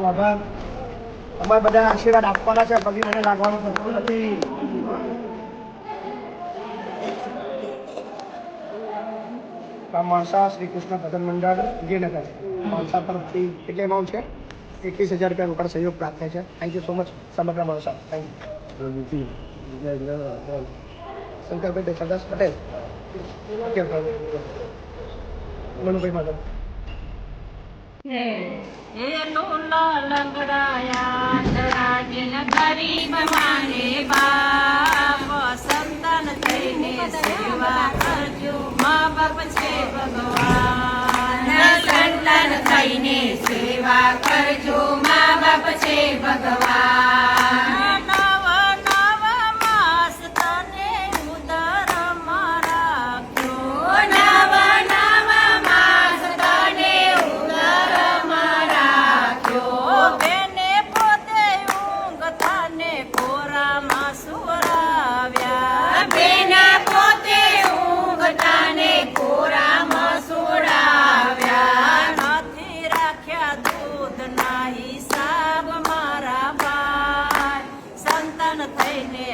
આભાર. અમારે બધા આશીર્વાદ આપવાના છે, પગે મને લાગવાનું થતું નથી. માણસા શ્રી કૃષ્ણ ભજન મંડળ વિજયનગર માણસા તરફથી કેટલી અમાઉન્ટ છે? 21,000 રૂપિયા રોકડ સહયોગ પ્રાપ્ત થાય છે. થેન્ક યુ સો મચ સમગ્ર માણસા. Thank you. શંકરભાઈ સરદાસ પટેલ, મનુભાઈ માધવ. ગરીબ માને બાપ સંતાન થઈને સેવા કરજો, મા બાપ છે ભગવાન. સંતાન થઈને સેવા કરજો, મા બાપ છે ભગવાન.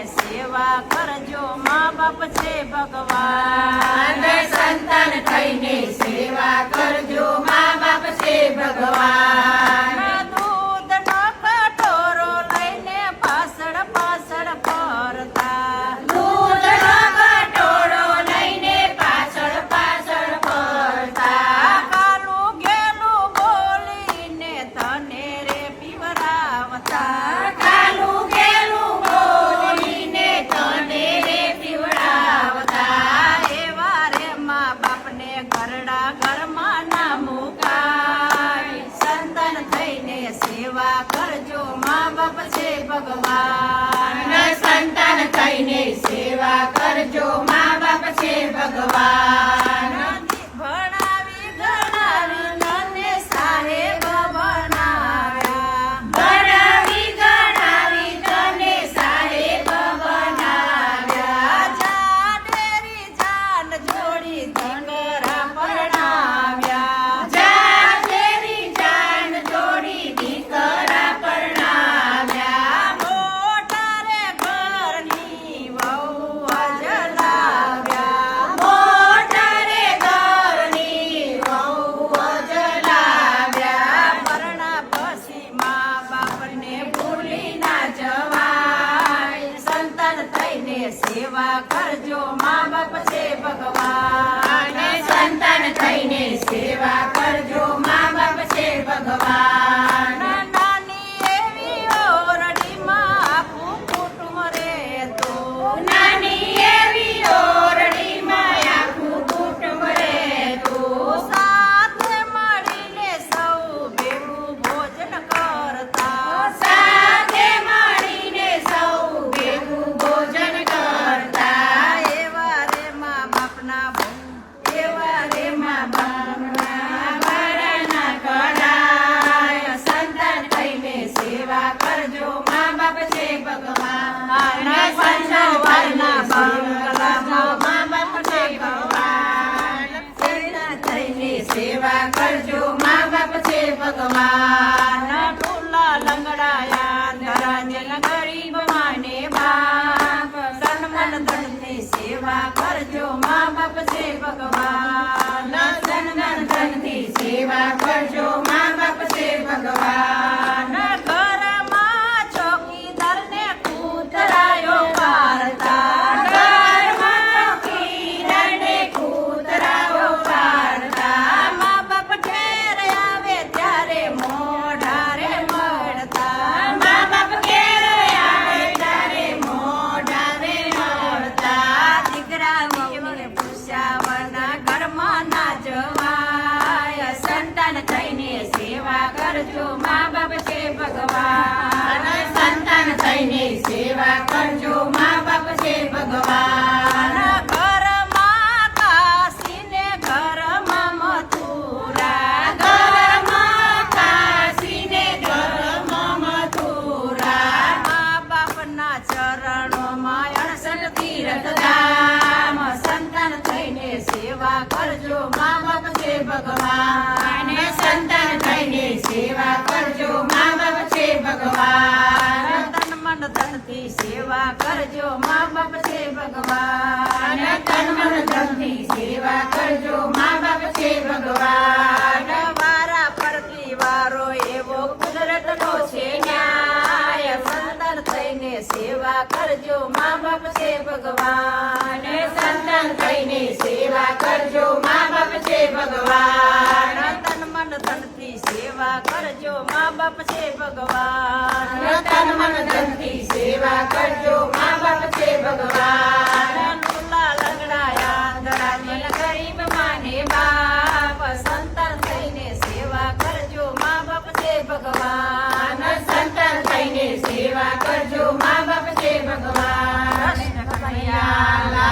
સેવા કરજો, મા બાપ છે ભગવાન. સંતાન થઈને સેવા કરજો, મા બાપ છે ભગવાન. દૂધ નો કટોરો લઈને પાછળ પાછળ ફરતા, દૂધ નો કટોરો લઈને પાછળ પાછળ ફરતા. કાલું ગેલું બોલીને તને રે પીવડાવતા, કાલું ગેલું બોલીને તને રે પીવડાવતા. એવા રે મા બાપને ઘરડા ઘરમાં ના મુકાય. સંતાન થઈને સેવા કરજો, મા બાપ છે ભગવાન. સંતાન થઈને સેવા કરજો, મા બાપ છે ભગવાન. ભણાવી ગણાવી તને સાહેબ બનાવ્યા, ભણાવી ગણાવી તને સાહેબ બનાવ્યા. જાડેરી જાન જોડી દીકરા પરણાવ્યા, જાડેરી જાન જોડી દીકરા પરણાવ્યા. મોટા રે ઘરની વહુ અજલાવ્યા, મોટા રે ઘરની વહુ અજલાવ્યા. પરણા પછી મા બાપને ભૂલી ના જવાય. સંતાન થઈને સેવા કરજો, મા બાપ છે ભગવાન. સંતાન થઈને સેવા કરજો, મા બાપ છે ભગવાન. નાની એવી ઓરડીમાં આખું કુટુંબ રહેતું, નાની એવી ઓરડીમાં આખું કુટુંબ રહેતું. સાથે મળીને સૌ ભેગું ભોજન કરતા, સાથે મળીને સૌ ભેગું ભોજન કરતા. એવા રે મા બાપના એવા રે મા બાપના બાળના કડાય. સંતાન થઈને સેવા કરજો, મા બાપ છે ભગવાન. પંચવરના બંગલામાં મા બાપ છે ભગવાન. સંતાન થઈને સેવા કરજો, મા બાપ છે ભગવાન. ટોલા લંગડાયા ધરાજેલા ગરીબ માને બાપ. સન્માન ધનની સેવા કરજો, મા બાપ છે ભગવાન. સન્માન ધનની સેવા કરજો, મા બાપ છે ભગવાન. ઘરમાં ચોકીદારને કૂતરાયો પારતા, ઘરમાં ચોકીદારને કૂતરાયો પારતા. મા બાપ ઘેર આવે ત્યારે મોઢારે મળતા, મા બાપ ઘેર આવે ત્યારે મોઢારે મળતા. દીકરાઓને પૂછાવના ઘરમાં ના જવાય. સંતાન થઈને સેવા કરજો, મા બાપ છે ભગવાન. સંતાન થઈને સેવા કરજો, મા બાપ છે ભગવાન. ઘરમાં કાશીને ઘરમાં મથુરા, ઘરમાં કાશીને ઘરમાં મથુરા. મા બાપના ચરણોમાં 68 તીર્થધામ. સંતાન થઈને સેવા કરજો, મા બાપ છે ભગવાન. સંતાન થઈને સેવા કરજો, મા બાપની સેવા કરજો મા બાપ છે ભગવાન વારા ફરતી વારો એવો કુદરતનો છે ન્યાય સંતાન થઈને સેવા કરજો મા બાપ છે ભગવાન સંતાન થઈને સેવા કરજો મા બાપ છે ભગવાન તન મન ધનથી સેવા કરજો મા બાપ છે ભગવાન તન મન ધનથી સેવા કરજો મા બાપ છે ભગવાન લુલા લંગડાયા આંધળા ગરીબ માને બાપ સંતાન થઈને સેવા કરજો મા બાપ છે ભગવાન સંતાન થઈને સેવા કરજો મા બાપ છે ભગવાન કૃષ્ણ કનૈયા